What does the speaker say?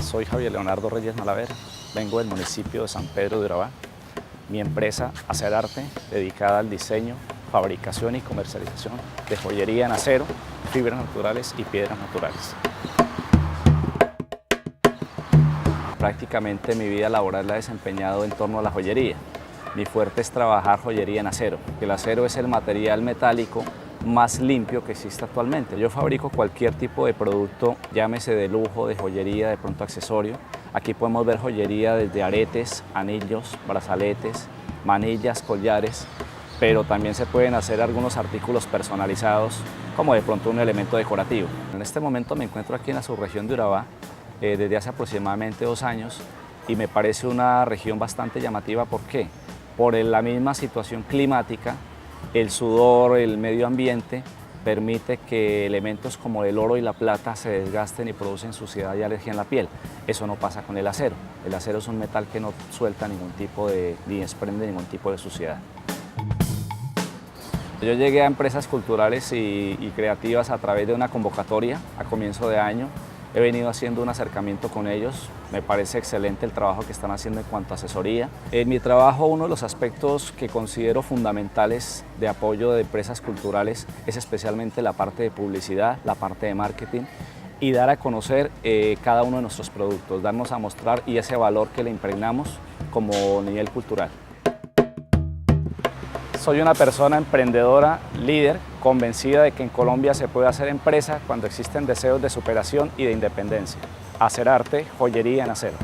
Soy Javier Leonardo Reyes Malaver, vengo del municipio de San Pedro de Urabá. Mi empresa Acerarte, dedicada al diseño, fabricación y comercialización de joyería en acero, fibras naturales y piedras naturales. Prácticamente mi vida laboral la he desempeñado en torno a la joyería. Mi fuerte es trabajar joyería en acero. El acero es el material metálico más limpio que existe actualmente. Yo fabrico cualquier tipo de producto, llámese de lujo, de joyería, de pronto accesorio. Aquí podemos ver joyería desde aretes, anillos, brazaletes, manillas, collares, pero también se pueden hacer algunos artículos personalizados, como de pronto un elemento decorativo. En este momento me encuentro aquí en la subregión de Urabá, desde hace aproximadamente 2 años, y me parece una región bastante llamativa. ¿Por qué? Por la misma situación climática, el sudor, el medio ambiente, permite que elementos como el oro y la plata se desgasten y producen suciedad y alergia en la piel. Eso no pasa con el acero. El acero es un metal que no suelta ningún tipo ni desprende ningún tipo de suciedad. Yo llegué a empresas culturales y creativas a través de una convocatoria a comienzo de año. He venido haciendo un acercamiento con ellos. Me parece excelente el trabajo que están haciendo en cuanto a asesoría. En mi trabajo, uno de los aspectos que considero fundamentales de apoyo de empresas culturales es especialmente la parte de publicidad, la parte de marketing y dar a conocer cada uno de nuestros productos, darnos a mostrar y ese valor que le impregnamos como nivel cultural. Soy una persona emprendedora, líder, convencida de que en Colombia se puede hacer empresa cuando existen deseos de superación y de independencia. Acerarte, joyería en acero.